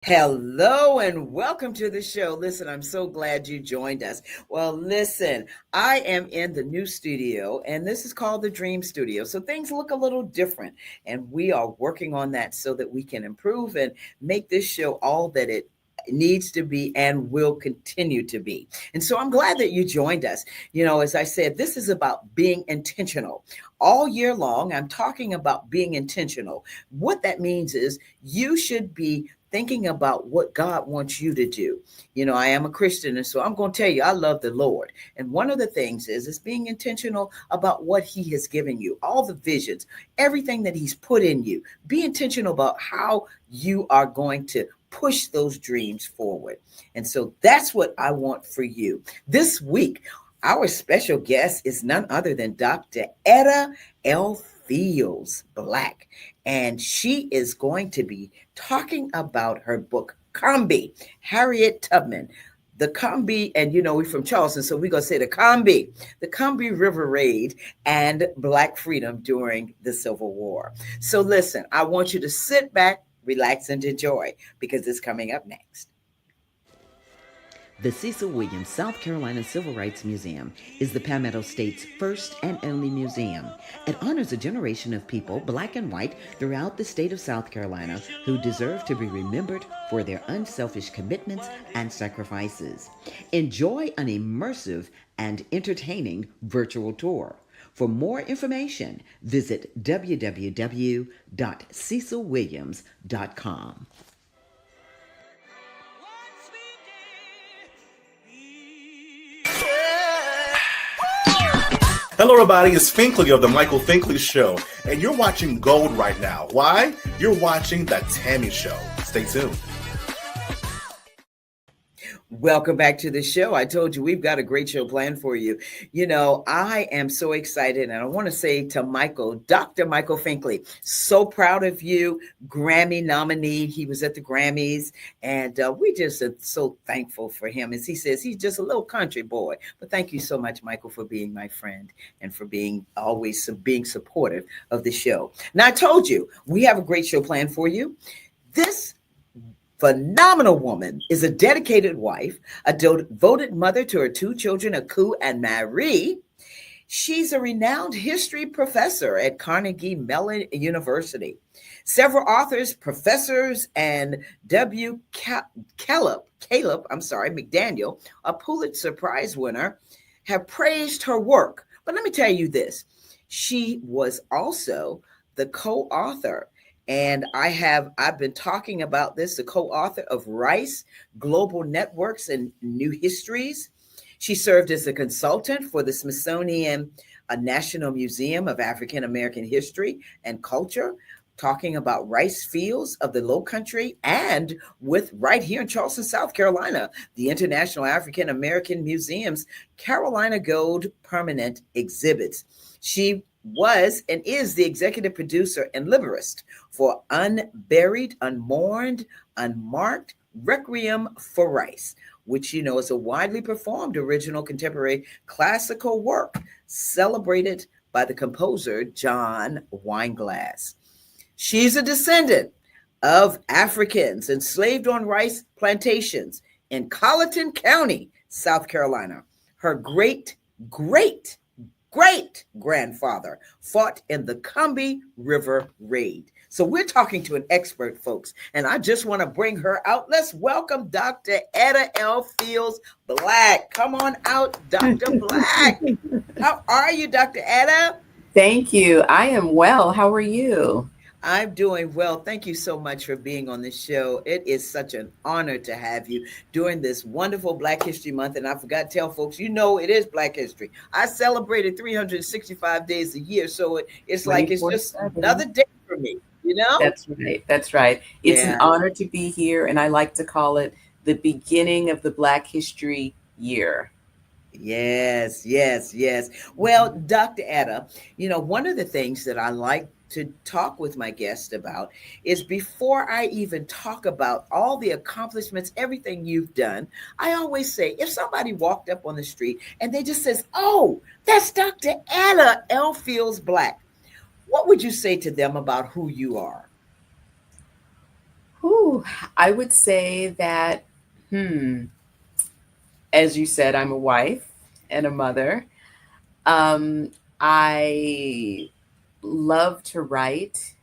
Hello and welcome to the show. Listen, I'm so glad you joined us. Well, listen, I am in the new studio and this is called the Dream Studio. So things look a little different and we are working on that so that we can improve and make this show all that it needs to be and will continue to be. And so I'm glad that you joined us. As I said, this is about being intentional. All year long, I'm talking about being intentional. What that means is you should be thinking about what God wants you to do. I am a Christian, and so I'm going to tell you, I love the Lord. And one of the things is being intentional about what He has given you, all the visions, everything that He's put in you. Be intentional about how you are going to push those dreams forward. And so that's what I want for you. This week, our special guest is none other than Dr. Edda Fields Black. And she is going to be talking about her book, Combee, Harriet Tubman. The Combee, and we're from Charleston, so we're going to say the Combee River Raid and Black freedom during the Civil War. So listen, I want you to sit back, relax, and enjoy because it's coming up next. The Cecil Williams South Carolina Civil Rights Museum is the Palmetto State's first and only museum. It honors a generation of people, black and white, throughout the state of South Carolina who deserve to be remembered for their unselfish commitments and sacrifices. Enjoy an immersive and entertaining virtual tour. For more information, visit www.cecilwilliams.com. Hello, everybody. It's Finkley of The Michael Finkley Show, and you're watching Gold right now. Why? You're watching The Tammy Show. Stay tuned. Welcome back to the show. I told you we've got a great show planned for you. I am so excited, and I want to say to Michael, Dr. Michael Finkley, so proud of you, Grammy nominee. He was at the Grammys, and we just are so thankful for him. As he says, he's just a little country boy. But thank you so much, Michael, for being my friend and for being always being supportive of the show. Now, I told you we have a great show planned for you. This phenomenal woman is a dedicated wife, a devoted mother to her two children, Aku and Marie. She's a renowned history professor at Carnegie Mellon University. Several authors, professors, and Caleb McDaniel, a Pulitzer Prize winner, have praised her work. But let me tell you this. She was also the co-author, and I've been talking about this, the co-author of Rice, Global Networks and New Histories. She served as a consultant for the Smithsonian National Museum of African American History and Culture, talking about rice fields of the Low Country, and with right here in Charleston, South Carolina, the International African American Museum's Carolina Gold Permanent Exhibits. She was and is the executive producer and librist for Unburied, Unmourned, Unmarked, Requiem for Rice, which is a widely performed original contemporary classical work celebrated by the composer John Wineglass. She's a descendant of Africans enslaved on rice plantations in Colleton County, South Carolina. Her great grandfather fought in the Combee River Raid. So we're talking to an expert, folks, and I just want to bring her out. Let's welcome Dr. Edda Fields Black. Come on out, Dr. Black. How are you, Dr. Edda? Thank you. I am well. How are you? I'm doing well. Thank you so much for being on the show. It is such an honor to have you during this wonderful Black History Month. And I forgot to tell folks, it is Black History. I celebrated 365 days a year. So it's like it's just another day for me, That's right. That's right. It's an honor to be here. And I like to call it the beginning of the Black History Year. Yes. Well, Dr. Edda, one of the things that I like to talk with my guest about is before I even talk about all the accomplishments, everything you've done, I always say, if somebody walked up on the street and they just says, oh, that's Dr. Edda Fields Black, what would you say to them about who you are? Ooh, I would say that, hmm, as you said, I'm a wife and a mother. Um, I love to write,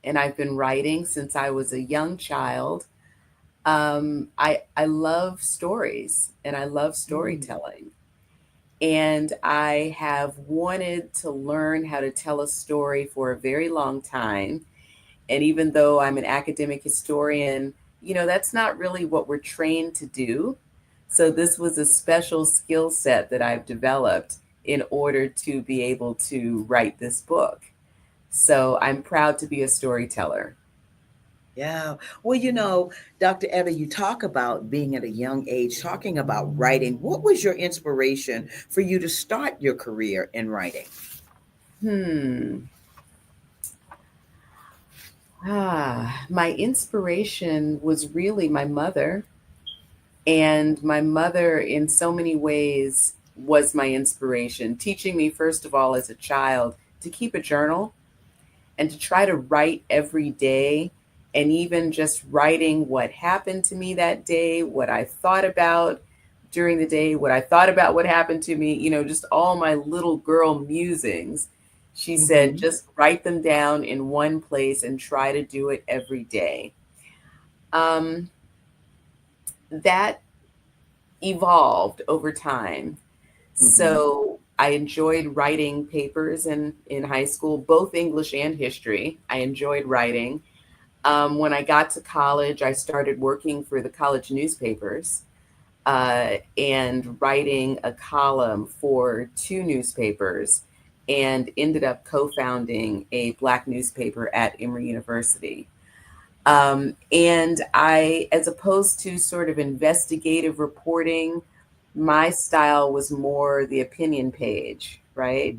and I've been writing since I was a young child. I love stories and I love Mm. storytelling. And I have wanted to learn how to tell a story for a very long time. And even though I'm an academic historian, that's not really what we're trained to do. So this was a special skill set that I've developed in order to be able to write this book. So I'm proud to be a storyteller. Yeah. Well, Dr. Edda, you talk about being at a young age, talking about writing. What was your inspiration for you to start your career in writing? Hmm. My inspiration was really my mother. And my mother, in so many ways, was my inspiration, teaching me, first of all, as a child, to keep a journal and to try to write every day. And even just writing what happened to me that day, what I thought about during the day, what I thought about what happened to me, just all my little girl musings. She said, Mm-hmm. just write them down in one place and try to do it every day. Um, that evolved over time. Mm-hmm. So I enjoyed writing papers in high school, both English and history. I enjoyed writing. When I got to college, I started working for the college newspapers and writing a column for two newspapers and ended up co founding a Black newspaper at Emory University. And I, as opposed to sort of investigative reporting, my style was more the opinion page, right?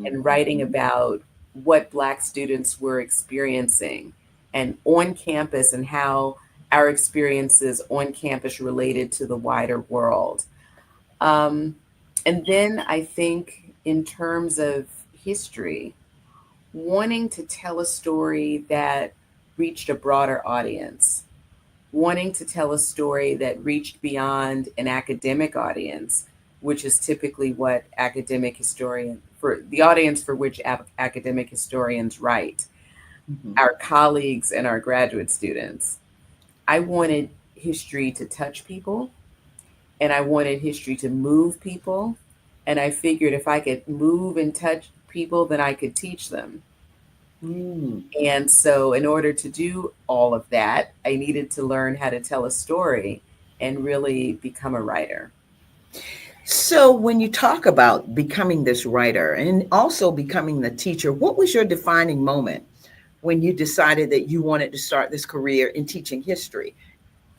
And writing Mm-hmm. about what Black students were experiencing and on campus and how our experiences on campus related to the wider world. Um, and then I think, in terms of history, wanting to tell a story that reached a broader audience, wanting to tell a story that reached beyond an academic audience, which is typically what academic historian for the audience for which academic historians write, Mm-hmm. our colleagues and our graduate students. I wanted history to touch people and I wanted history to move people. And I figured if I could move and touch people, then I could teach them. Mm. And so, in order to do all of that, I needed to learn how to tell a story and really become a writer. So, when you talk about becoming this writer and also becoming the teacher, what was your defining moment when you decided that you wanted to start this career in teaching history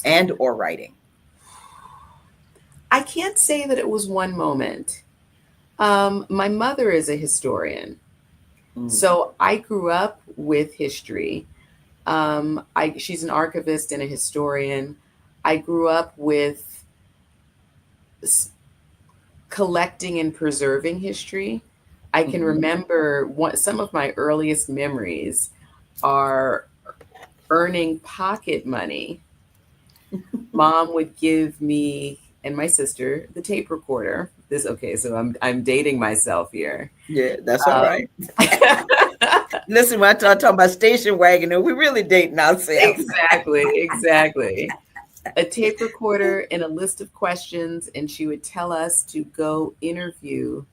and or writing? I can't say that it was one moment. My mother is a historian. Mm. So I grew up with history. She's an archivist and a historian. I grew up with s- collecting and preserving history. I can Mm-hmm. remember some of my earliest memories are earning pocket money. Mom would give me and my sister the tape recorder. Okay, so I'm dating myself here. Yeah, that's all Um, right. Listen, when I talk about station wagon, and we really dating ourselves. exactly, exactly. A tape recorder and a list of questions, and she would tell us to go interview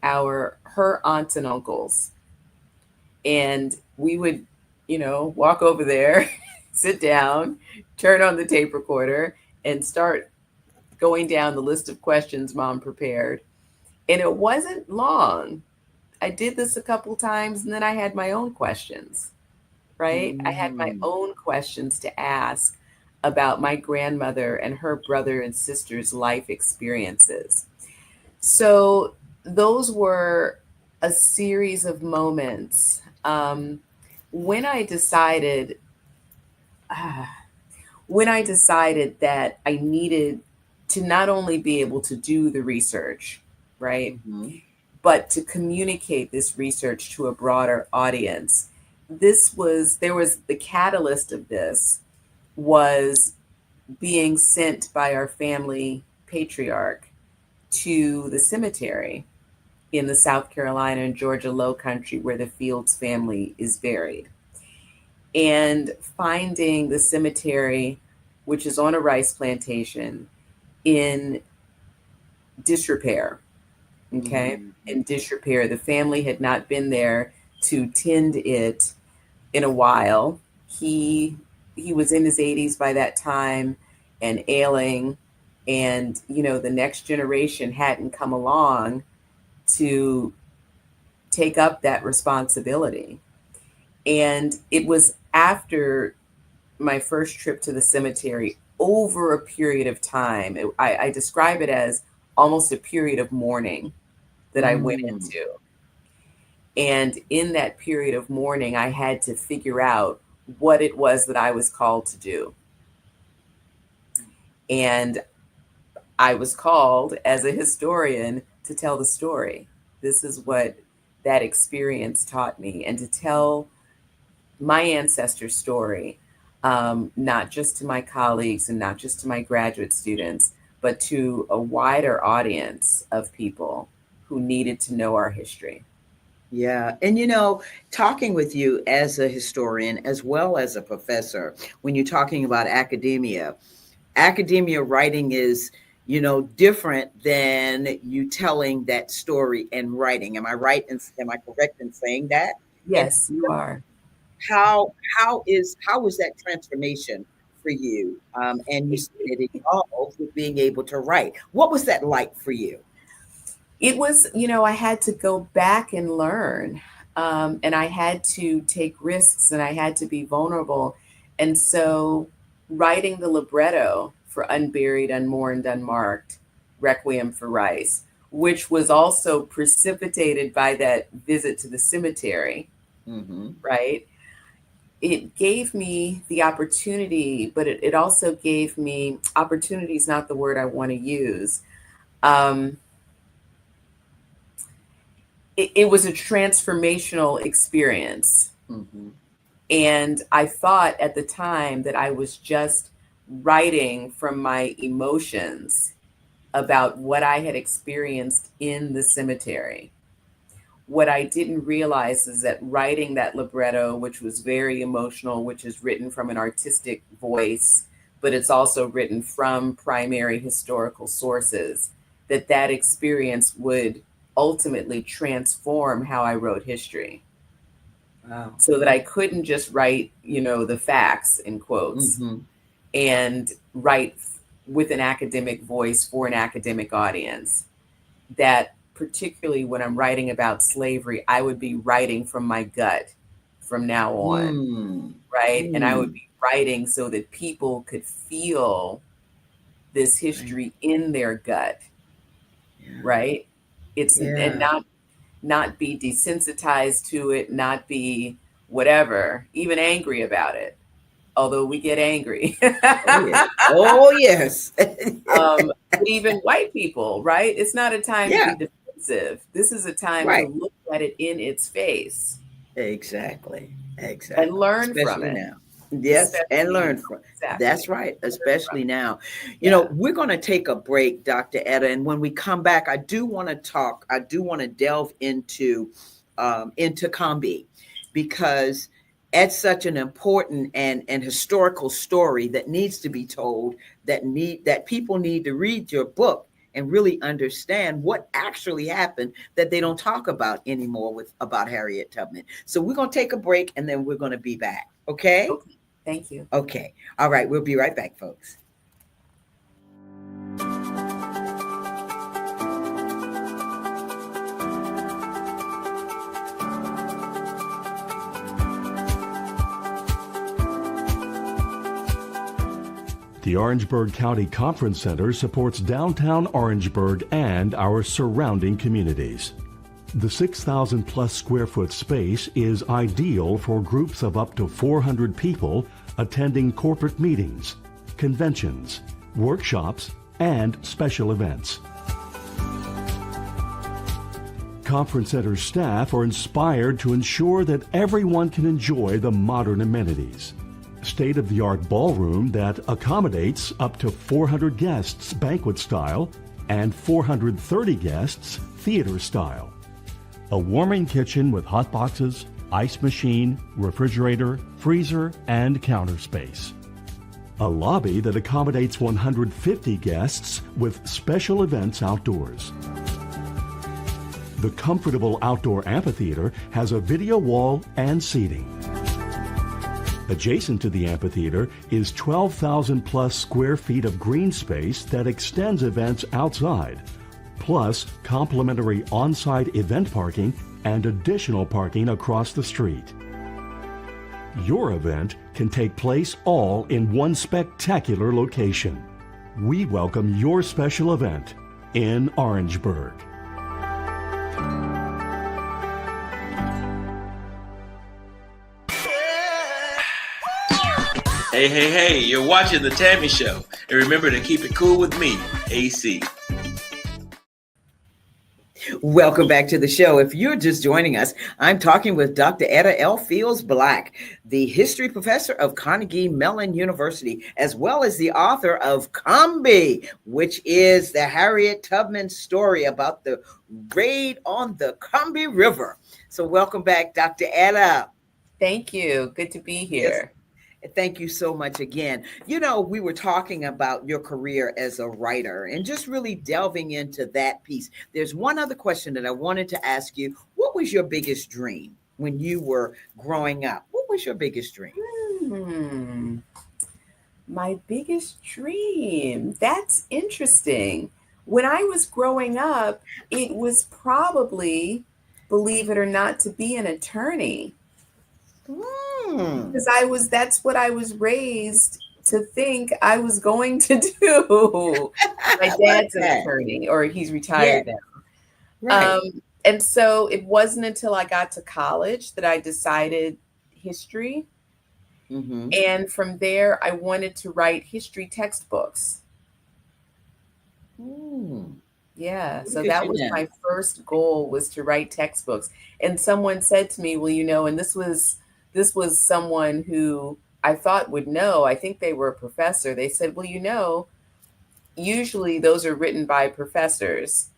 her aunts and uncles, and we would, walk over there, sit down, turn on the tape recorder, and start going down the list of questions mom prepared. And it wasn't long. I did this a couple times, and then I had my own questions, right? I had my Mm. own questions to ask about my grandmother and her brother and sister's life experiences. So those were a series of moments. When I decided, ah, when I decided that I needed to not only be able to do the research, right, Mm-hmm. but to communicate this research to a broader audience. There was the catalyst of this was being sent by our family patriarch to the cemetery in the South Carolina and Georgia Low Country where the Fields family is buried. And finding the cemetery, which is on a rice plantation, in disrepair. Okay. Mm-hmm. In disrepair. The family had not been there to tend it in a while. He was in his 80s by that time and ailing. And, the next generation hadn't come along to take up that responsibility. And it was after my first trip to the cemetery, over a period of time, I describe it as almost a period of mourning that I went into. And in that period of mourning, I had to figure out what it was that I was called to do. And I was called as a historian to tell the story. This is what that experience taught me, and to tell my ancestors' story, not just to my colleagues and not just to my graduate students, but to a wider audience of people who needed to know our history. Yeah. And, talking with you as a historian, as well as a professor, when you're talking about academia writing is, different than you telling that story and writing. Am I right? And am I correct in saying that? Yes, you are. How is that transformation for you? And you said it evolved with being able to write. What was that like for you? It was, I had to go back and learn, and I had to take risks, and I had to be vulnerable. And so writing the libretto for Unburied, Unmourned, Unmarked, Requiem for Rice, which was also precipitated by that visit to the cemetery, right? It gave me the opportunity, but it also gave me, opportunity is not the word I want to use. It was a transformational experience. And I thought at the time that I was just writing from my emotions about what I had experienced in the cemetery. What I didn't realize is that writing that libretto, which was very emotional, which is written from an artistic voice, but it's also written from primary historical sources, that experience would ultimately transform how I wrote history. Wow. So that I couldn't just write, the facts in quotes and write with an academic voice for an academic audience. That particularly when I'm writing about slavery, I would be writing from my gut from now on, right? And I would be writing so that people could feel this history in their gut, right? It's and not be desensitized to it, not be whatever, even angry about it. Although we get angry. Oh, yes. Even white people, right? It's not a time to be defensive. This is a time to look at it in its face. Exactly. And learn from it. Now. Yes, and learn from it. Exactly. That's right, especially now. We're going to take a break, Dr. Edda, and when we come back, I do want to delve into Combie, because it's such an important and historical story that needs to be told, that people need to read your book and really understand what actually happened that they don't talk about anymore about Harriet Tubman. So we're going to take a break, and then we're going to be back. Okay? Thank you. Okay. All right. We'll be right back, folks. The Orangeburg County Conference Center supports downtown Orangeburg and our surrounding communities. The 6,000 plus square foot space is ideal for groups of up to 400 people attending corporate meetings, conventions, workshops, and special events. Conference Center staff are inspired to ensure that everyone can enjoy the modern amenities. state-of-the-art ballroom that accommodates up to 400 guests banquet style and 430 guests theater style. A warming kitchen with hot boxes, ice machine, refrigerator, freezer, and counter space. A lobby that accommodates 150 guests with special events outdoors. The comfortable outdoor amphitheater has a video wall and seating. Adjacent to the amphitheater is 12,000 plus square feet of green space that extends events outside, plus complimentary on-site event parking and additional parking across the street. Your event can take place all in one spectacular location. We welcome your special event in Orangeburg. Hey, you're watching The Tammy Show. And remember to keep it cool with me, AC. Welcome back to the show. If you're just joining us, I'm talking with Dr. Edda Fields Black, the history professor of Carnegie Mellon University, as well as the author of Combie, which is the Harriet Tubman story about the raid on the Combie River. So welcome back, Dr. Edda. Thank you. Good to be here. Yes. Thank you so much again. You know, we were talking about your career as a writer and just really delving into that piece. There's one other question that I wanted to ask you. What was your biggest dream when you were growing up? What was your biggest dream? My biggest dream. That's interesting. When I was growing up, it was probably, believe it or not, to be an attorney. Because that's what I was raised to think I was going to do. My dad's an attorney, or he's retired now. Right. And so it wasn't until I got to college that I decided history. Mm-hmm. And from there, I wanted to write history textbooks. Yeah, so that was my first goal, was to write textbooks. And someone said to me, well, you know, and this was someone who I thought would know. I think they were a professor. They said, well, you know, usually those are written by professors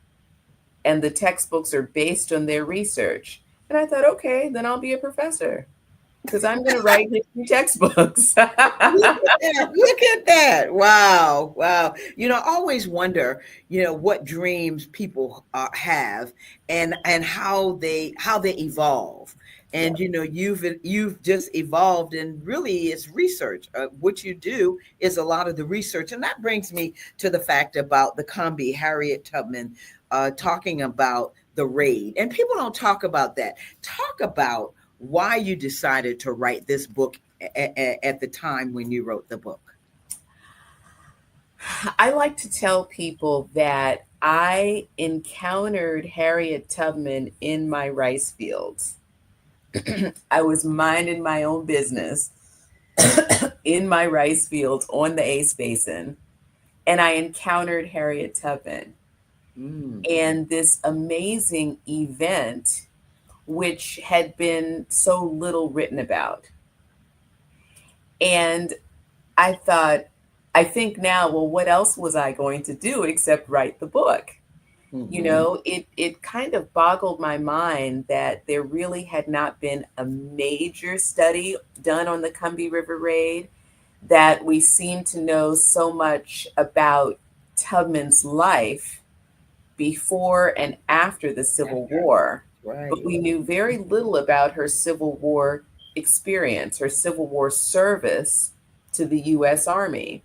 and the textbooks are based on their research. And I thought, okay, then I'll be a professor because I'm going to write history textbooks. Look at that. Wow. You know, I always wonder, you know, what dreams people have and how they evolve. And, you know, you've just evolved, and really it's research. What you do is a lot of the research. And that brings me to the fact about the Combie, Harriet Tubman, talking about the raid. And people don't talk about that. Talk about why you decided to write this book at the time when you wrote the book. I like to tell people that I encountered Harriet Tubman in my rice fields. I was minding my own business in my rice fields on the Ace Basin, and I encountered Harriet Tubman and this amazing event, which had been so little written about. And I thought, I think now, well, what else was I going to do except write the book? You know, it kind of boggled my mind that there really had not been a major study done on the Combie River raid, that we seem to know so much about Tubman's life before and after the Civil War. Right. But we knew very little about her Civil War experience, her Civil War service to the U.S. Army.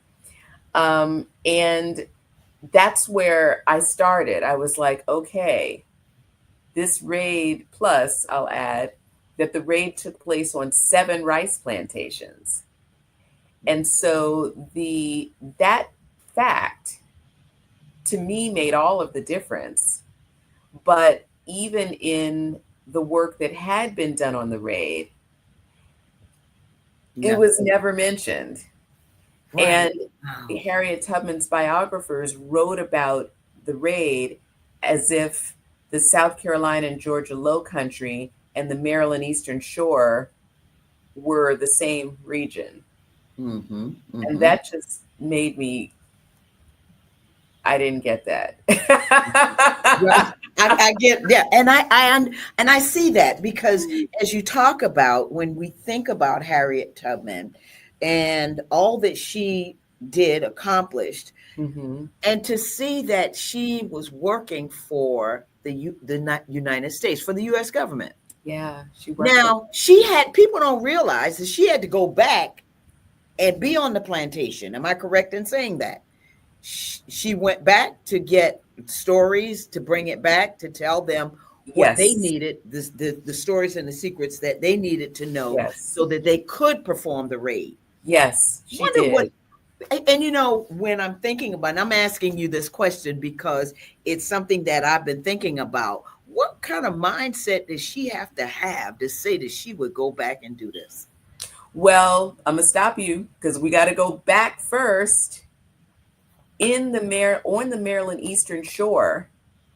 And that's where I started. I was like, okay, this raid, plus I'll add that the raid took place on 7 rice plantations. And so that fact to me made all of the difference. But even in the work that had been done on the raid, it was never mentioned. Right. And Harriet Tubman's biographers wrote about the raid as if the South Carolina and Georgia Low Country and the Maryland Eastern Shore were the same region. Mm-hmm. And Mm-hmm. that just made me, I didn't get that. Right. I get that, and I see that because as you talk about when we think about Harriet Tubman and all that she did accomplished, Hmm. and to see that she was working for the United States for the U.S. government. Yeah, she worked for. Now she had people don't realize that she had to go back and be on the plantation. Am I correct in saying that? She went back to get stories to bring it back to tell them what they Yes, needed, the stories and the secrets that they needed to know yes, so that they could perform the raid. yes, she Wonder what, did. and you know, when I'm thinking about, and I'm asking you this question because it's something that I've been thinking about. What kind of mindset does she have to say that she would go back and do this? Well, I'm gonna stop you because we got to go back first. On the Maryland Eastern Shore,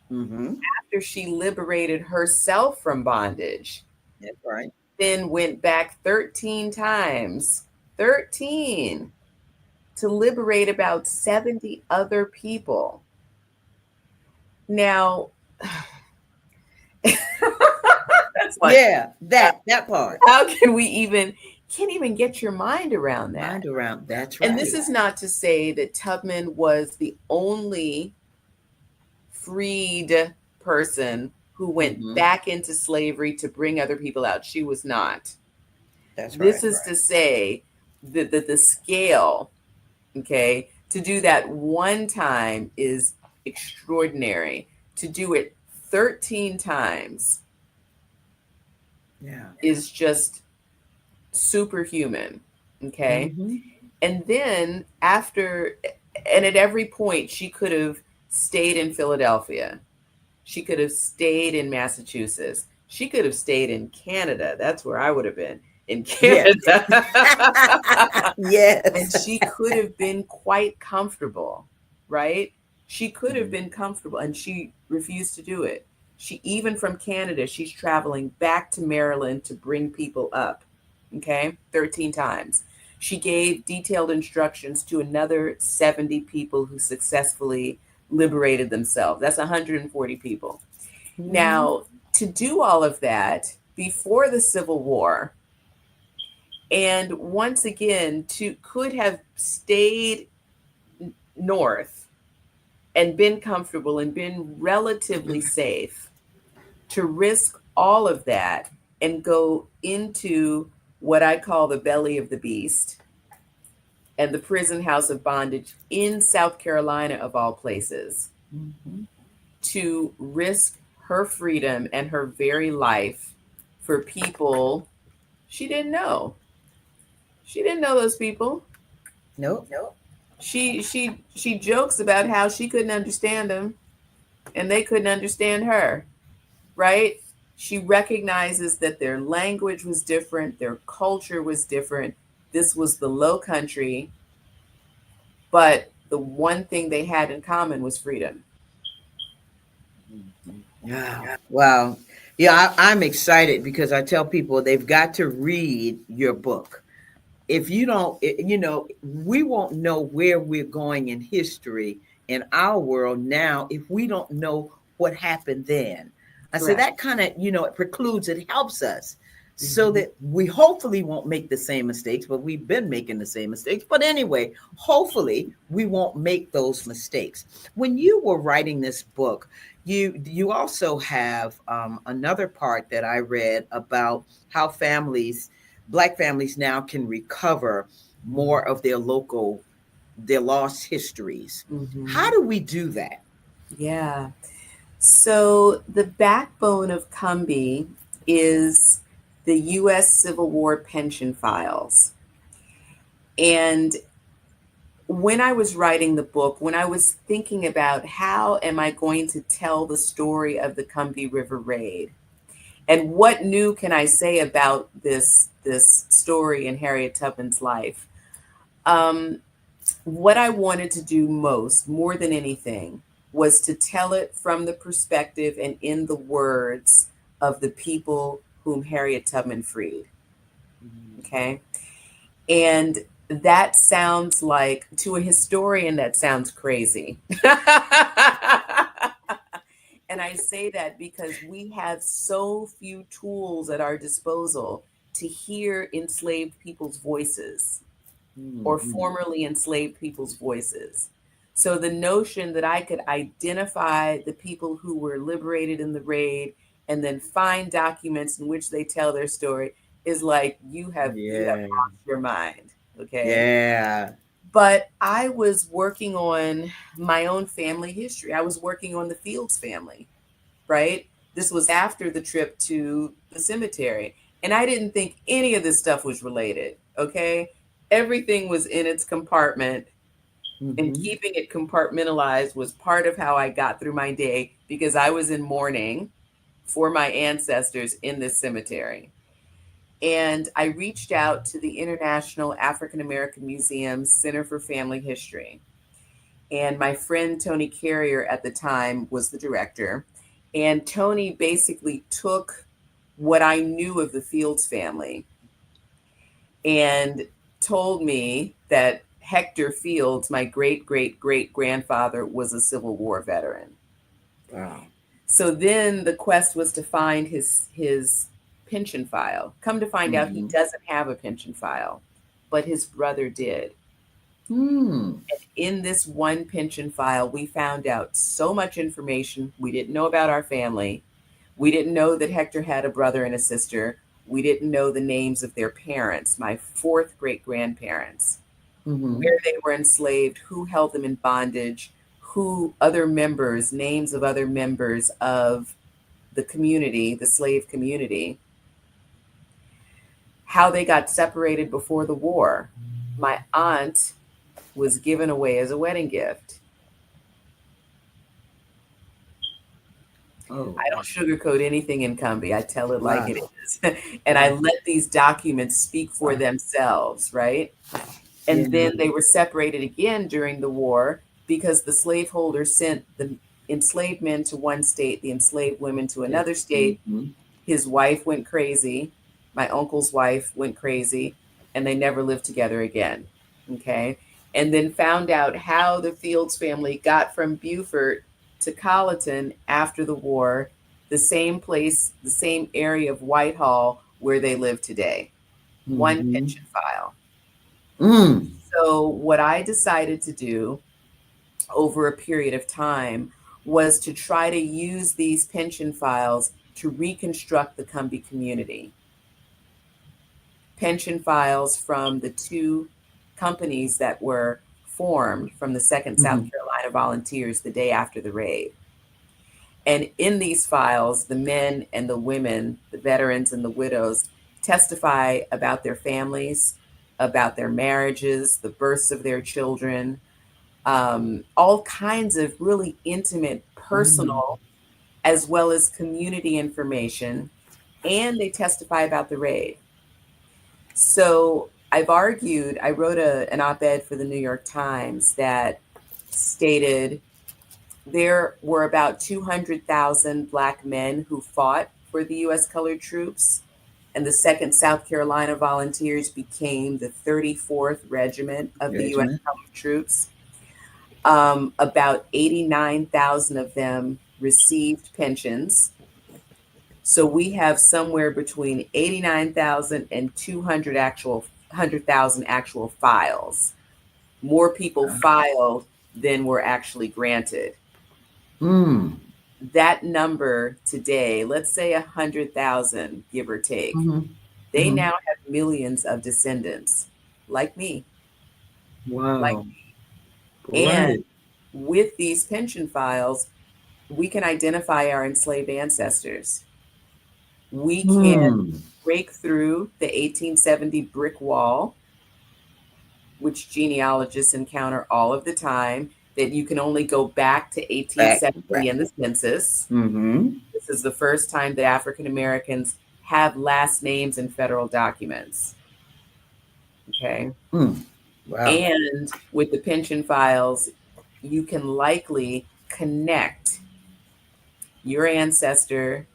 Mm-hmm. after she liberated herself from bondage, That's right. then went back 13 times, 13, to liberate about 70 other people. Now, that's like, Yeah, that part. how can we even, can't even get your mind around that? Mind around. That's And this right. is not to say that Tubman was the only freed person who went Mm-hmm. back into slavery to bring other people out. She was not. That's This right. is to say that the scale, okay, to do that one time is extraordinary. To do it 13 times Yeah. is just superhuman, okay? Mm-hmm. And then after, and at every point, she could have stayed in Philadelphia. She could have stayed in Massachusetts. She could have stayed in Canada. That's where I would have been, in Yes. Canada. And Yes. she could have been quite comfortable, right? She could have Mhm. been comfortable, and she refused to do it. She, even from Canada, she's traveling back to Maryland to bring people up, okay? 13 times. She gave detailed instructions to another 70 people who successfully liberated themselves. That's 140 people. Mhm. Now, to do all of that before the Civil War, and once again, to could have stayed north and been comfortable and been relatively safe, to risk all of that and go into what I call the belly of the beast and the prison house of bondage in South Carolina, of all places, Mhm. to risk her freedom and her very life for people she didn't know. She didn't know those people. Nope. She jokes about how she couldn't understand them and they couldn't understand her, right? She recognizes that their language was different, their culture was different. This was the low country, but the one thing they had in common was freedom. Wow. Wow. Yeah, I'm excited because I tell people they've got to read your book. If you don't, you know, we won't know where we're going in history in our world now if we don't know what happened then. I say Correct. that kind of, you know, it precludes, it helps us so Mhm. that we hopefully won't make the same mistakes, but we've been making the same mistakes. But anyway, hopefully we won't make those mistakes. When you were writing this book, you also have another part that I read about how families Black families now can recover more of their lost histories. How Mhm. do we do that? Yeah. So the backbone of Cumby is the US Civil War pension files. And when I was writing the book, when I was thinking about how am I going to tell the story of the Cumby River Raid, and what new can I say about this story in Harriet Tubman's life, um, what I wanted to do most, more than anything, was to tell it from the perspective and in the words of the people whom Harriet Tubman freed. Okay. And That sounds like, to a historian, that sounds crazy. And I say that because we have so few tools at our disposal to hear enslaved people's voices or formerly enslaved people's voices. So the notion that I could identify the people who were liberated in the raid and then find documents in which they tell their story is like you have Yeah. lost your mind. Okay. Yeah. But I was working on my own family history. I was working on the Fields family, right? This was after the trip to the cemetery. And I didn't think any of this stuff was related. Okay. Everything was in its compartment, and Mm-hmm. keeping it compartmentalized was part of how I got through my day because I was in mourning for my ancestors in this cemetery. And I reached out to the International African American Museum's Center for Family History. And my friend Tony Carrier at the time was the director. And Tony basically took what I knew of the Fields family and told me that Hector Fields, my great great great grandfather, was a Civil War veteran. Wow. So then the quest was to find his pension file. Come to find out, he Mm-hmm. doesn't have a pension file, but his brother did. Mm. In this one pension file, we found out so much information we didn't know about our family. We didn't know that Hector had a brother and a sister. We didn't know the names of their parents, my fourth great grandparents, Mm-hmm. where they were enslaved, who held them in bondage, who other members, names of other members of the community, the slave community, how they got separated before the war. My aunt was given away as a wedding gift. Oh, I don't sugarcoat anything in Cumbie. I tell it like wow. it is. And I let these documents speak for themselves, right? And Yeah. then they were separated again during the war because the slaveholders sent the enslaved men to one state, the enslaved women to Yeah. another state. Mm-hmm. His wife went crazy. My uncle's wife went crazy, and they never lived together again. Okay. And then found out how the Fields family got from Beaufort to Colleton after the war, the same place, the same area of Whitehall where they live today. One Mm-hmm. pension file. Mm. So, what I decided to do over a period of time was to try to use these pension files to reconstruct the Cumbie community. Pension files from the two companies that were formed from the 2nd South Mm-hmm. Carolina Volunteers the day after the raid. And in these files, the men and the women, the veterans and the widows, testify about their families, about their marriages, the births of their children, all kinds of really intimate, Mm. personal, as well as community information. And they testify about the raid. So I've argued, I wrote an op ed for the New York Times that stated there were about 200,000 Black men who fought for the U.S. colored troops, and the 2nd South Carolina Volunteers became the 34th Regiment of the U.S. Judgment. colored troops. About 89,000 of them received pensions. So we have somewhere between 89,000 and 100,000 actual files. More people filed than were actually granted. Mm. That number today, let's say 100,000, give or take, Mm-hmm. they Mm-hmm. now have millions of descendants like me. Like, Wow. and Right. with these pension files, we can identify our enslaved ancestors. We can Mm. break through the 1870 brick wall, which genealogists encounter all of the time, that you can only go back to Back. 1870 in the census. Mm-hmm. This is the first time that African Americans have last names in federal documents. Okay. Mm. Wow. And with the pension files, you can likely connect your ancestor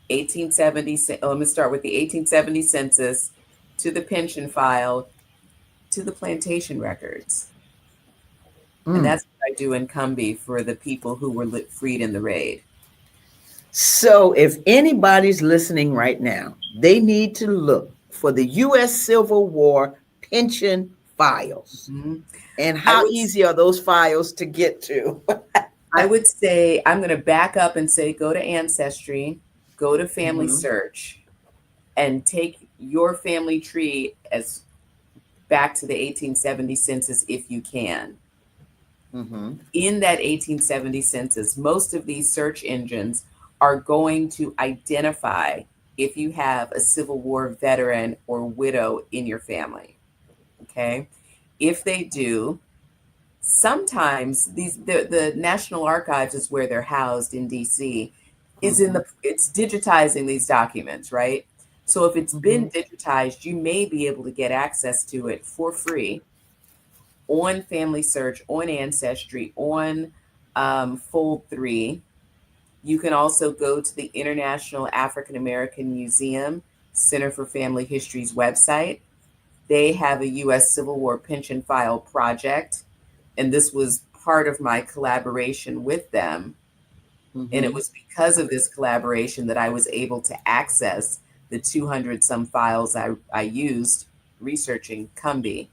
1870. Let me start with the 1870 census to the pension file to the plantation records. And Mm. that's what I do in Cumbie for the people who were freed in the raid. So if anybody's listening right now, they need to look for the U.S. Civil War pension files. Mm-hmm. And how easy are those files to get to? I would say, I'm going to back up and say, go to Ancestry, go to Family Search, and take your family tree as back to the 1870 census if you can. In that 1870 census, most of these search engines are going to identify if you have a Civil War veteran or widow in your family. Okay. If they do, sometimes the National Archives is where they're housed in DC, it's digitizing these documents, right? So if it's been digitized, you may be able to get access to it for free on Family Search, on Ancestry, on Fold 3. You can also go to the International African American Museum Center for Family History's website. They have a U.S. Civil War pension file project, and this was part of my collaboration with them. And it was because of this collaboration that I was able to access the 200 some files I used researching Cumbie.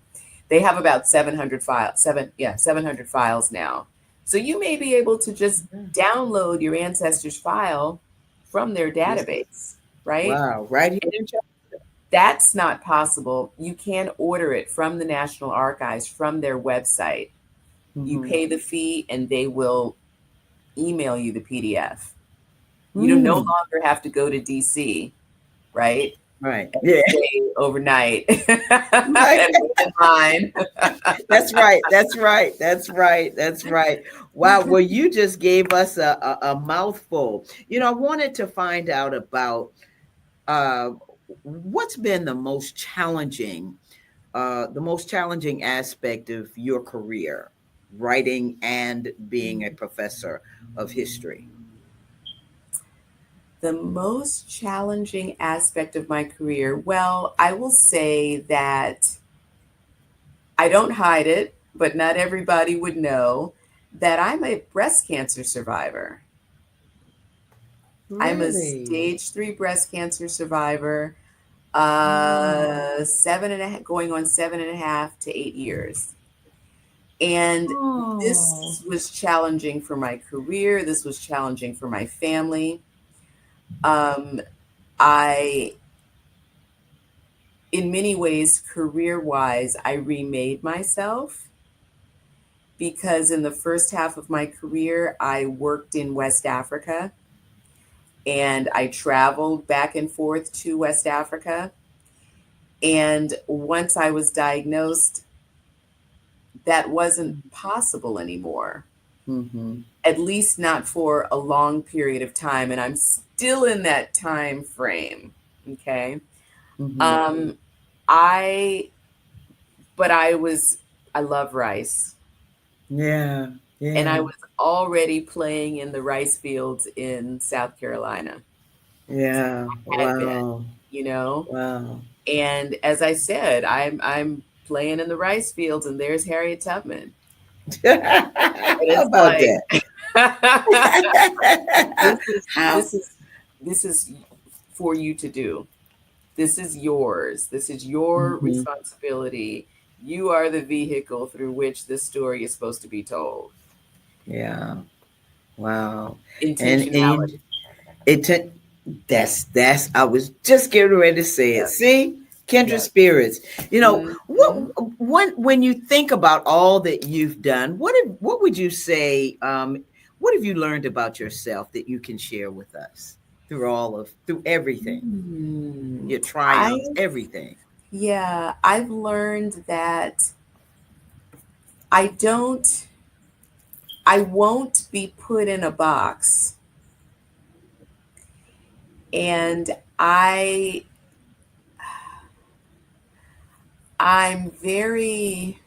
They have about 700 files now. So you may be able to just download your ancestors' file from their database, right? Wow, right here. And if that's not possible, you can order it from the National Archives, from their website. You pay the fee and they will email you the PDF. You no longer have to go to DC, right? Right. And stay overnight. Right. That's right. That's right. That's right. That's right. Wow. Well, you just gave us a mouthful. I wanted to find out about what's been the most challenging aspect of your career, writing and being a professor of history. The most challenging aspect of my career, well, I will say that I don't hide it, but not everybody would know that I'm a breast cancer survivor. Really? I'm a stage 3 breast cancer survivor, 7.5, going on 7.5 to 8 years. And this was challenging for my career. This was challenging for my family. In many ways, career-wise, I remade myself because in the first half of my career, I worked in West Africa and I traveled back and forth to West Africa. And once I was diagnosed, that wasn't possible anymore. At least not for a long period of time. And I'm still in that time frame. Okay. I love rice. Yeah. And I was already playing in the rice fields in South Carolina. Yeah. Wow. Wow. And as I said, I'm playing in the rice fields and there's Harriet Tubman. How about that? This is for you to do. This is yours. This is your responsibility. You are the vehicle through which this story is supposed to be told. Yeah. Wow. Intentionality. That's I was just getting ready to say it. See? Kindred spirits. When you think about all that you've done, what would you say? What have you learned about yourself that you can share with us through everything, your triumphs, everything? Yeah, I've learned that I won't be put in a box, and I'm very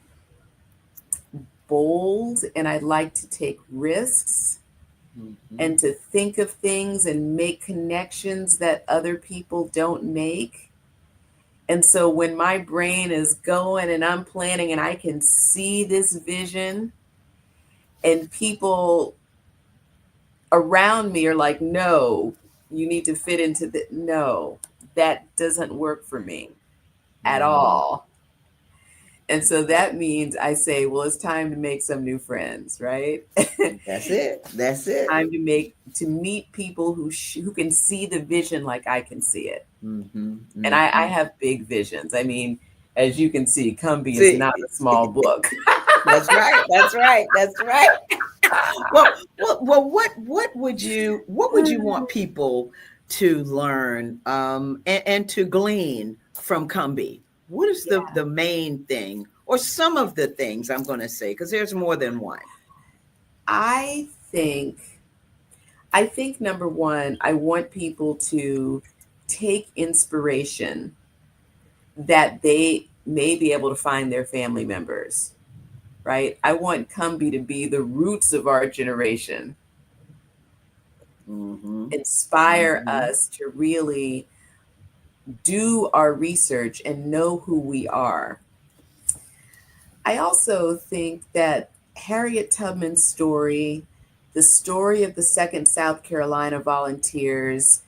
bold and I like to take risks and to think of things and make connections that other people don't make. And so when my brain is going and I'm planning and I can see this vision, and people around me are like, no, you need to fit into the, no, that doesn't work for me at all. And so that means I say, well, it's time to make some new friends, right? That's it. That's it. Time to meet people who can see the vision like I can see it. And I have big visions. I mean, as you can see, Cumby is not a small book. That's right. That's right. That's right. Well, what would you want people to learn and to glean from Cumby? What is the main thing, or some of the things, I'm going to say, because there's more than one? I think number one, I want people to take inspiration that they may be able to find their family members, right? I want Cumby to be the roots of our generation. Inspire us to really do our research and know who we are. I also think that Harriet Tubman's story, the story of the 2nd South Carolina Volunteers,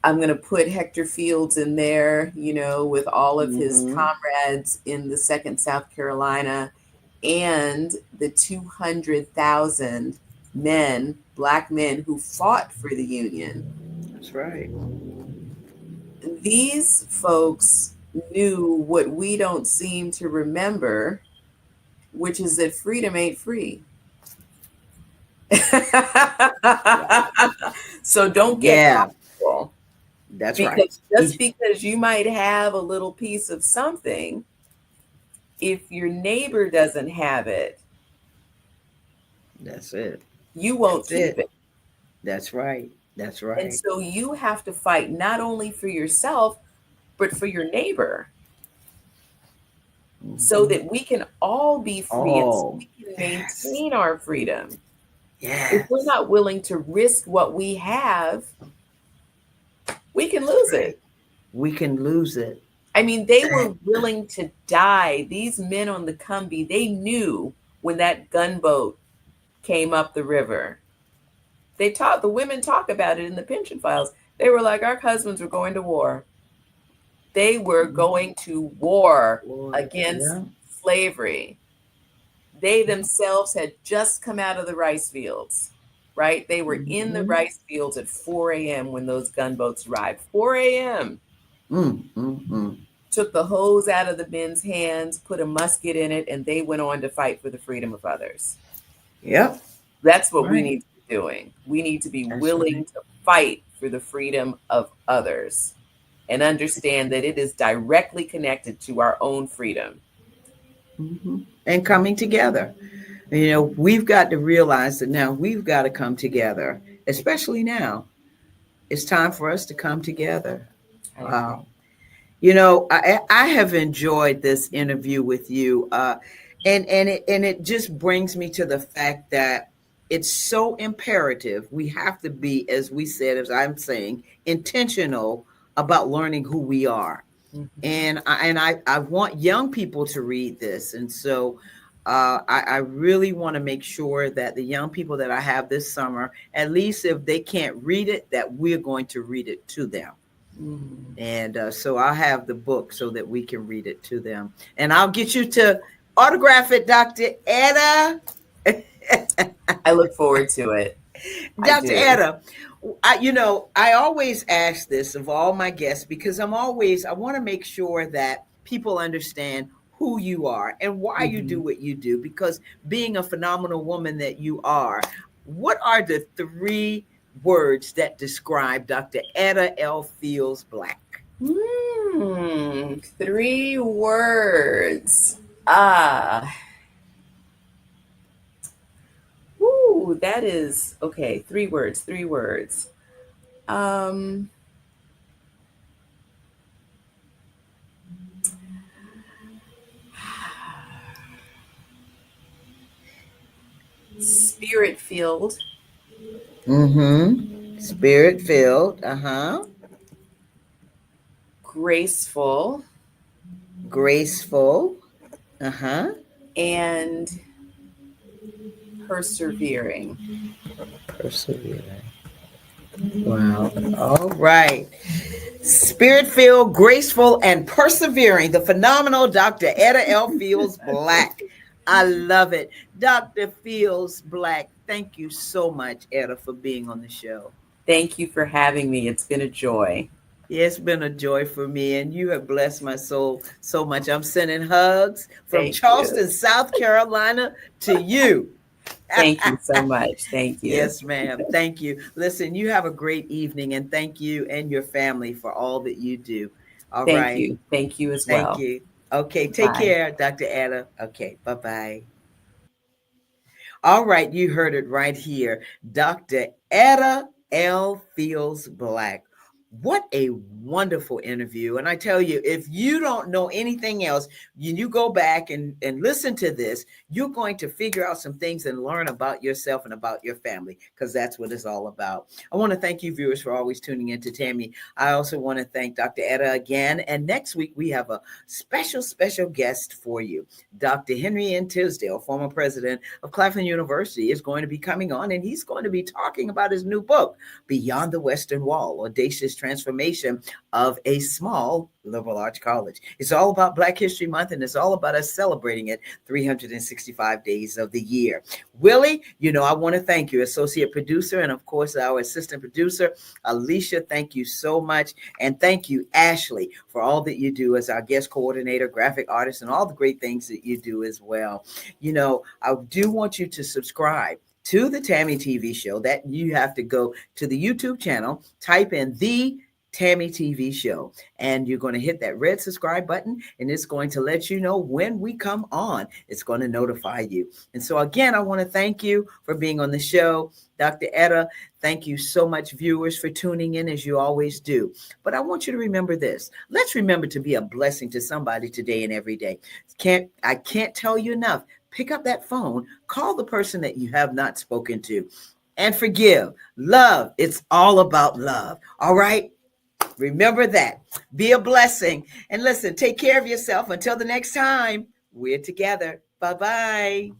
I'm going to put Hector Fields in there, you know, with all of his comrades in the 2nd South Carolina, and the 200,000 men, Black men, who fought for the Union. That's right. These folks knew what we don't seem to remember, which is that freedom ain't free. So don't get comfortable. That's right. Just because you might have a little piece of something, if your neighbor doesn't have it, that's it. You won't keep it. That's right. That's right. And so you have to fight not only for yourself, but for your neighbor, so that we can all be free and so we can maintain our freedom. If we're not willing to risk what we have, we can lose it. We can lose it. I mean, they were willing to die. These men on the Cumby, they knew when that gunboat came up the river. The women talk about it in the pension files. They were like, our husbands were going to war. They were going to war against slavery. They themselves had just come out of the rice fields, right? They were in the rice fields at 4 a.m. when those gunboats arrived. 4 a.m. Took the hose out of the men's hands, put a musket in it, and they went on to fight for the freedom of others. Yep. That's what we need to be doing. We need to be willing to fight for the freedom of others and understand that it is directly connected to our own freedom. And coming together. You know, we've got to realize that now we've got to come together, especially now. It's time for us to come together. You know, I have enjoyed this interview with you. And it just brings me to the fact that it's so imperative. We have to be, as we said, as I'm saying, intentional about learning who we are. And I want young people to read this. And so I really want to make sure that the young people that I have this summer, at least if they can't read it, that we're going to read it to them. And so I'll have the book so that we can read it to them. And I'll get you to autograph it, Dr. Edda. I look forward to it. Dr. Edda, I always ask this of all my guests because I want to make sure that people understand who you are and why you do what you do, because being a phenomenal woman that you are, what are the 3 words that describe Dr. Edda L. Fields Black? 3 words. That is okay. 3 words. Spirit-filled. Spirit-filled. Graceful. graceful, uh-huh, and persevering. persevering. Wow. All right. Spirit-filled, graceful, and persevering. The phenomenal Dr. Edda L. Fields Black. I love it. Dr. Fields Black, thank you so much, Edda, for being on the show. Thank you for having me. It's been a joy. Yeah, it's been a joy for me, and you have blessed my soul so much. I'm sending hugs from Thank you. Charleston, South Carolina to you. Thank you so much. Thank you. Yes, ma'am. Thank you. Listen, you have a great evening, and thank you and your family for all that you do. All Thank right. you. Thank you as Thank well. you. Okay, take Bye. care, Dr. Edda. Okay, bye-bye. All right, you heard it right here. Dr. Edda L. Fields Black. What a wonderful interview. And I tell you, if you don't know anything else, you go back and listen to this, you're going to figure out some things and learn about yourself and about your family, because that's what it's all about. I want to thank you, viewers, for always tuning in to Tammy. I also want to thank Dr. Edda again. And next week, we have a special guest for you. Dr. Henry N. Tisdale, former president of Claflin University, is going to be coming on, and he's going to be talking about his new book, Beyond the Western Wall, Audacious Transformation of a Small Liberal Arts College. It's all about Black History Month, and it's all about us celebrating it 365 days of the year. Willie, I want to thank you, associate producer, and of course, our assistant producer, Alicia. Thank you so much. And thank you, Ashley, for all that you do as our guest coordinator, graphic artist, and all the great things that you do as well. I do want you to subscribe to the Tammy TV show. That you have to go to the YouTube channel, type in the Tammy TV show, and you're going to hit that red subscribe button, and it's going to let you know when we come on. It's going to notify you. And so again, I want to thank you for being on the show. Dr. Edda, thank you so much, viewers, for tuning in, as you always do. But I want you to remember this. Let's remember to be a blessing to somebody today and every day. I can't tell you enough. Pick up that phone, call the person that you have not spoken to, and forgive. Love. It's all about love. All right? Remember that. Be a blessing. And listen, take care of yourself. Until the next time, we're together. Bye-bye.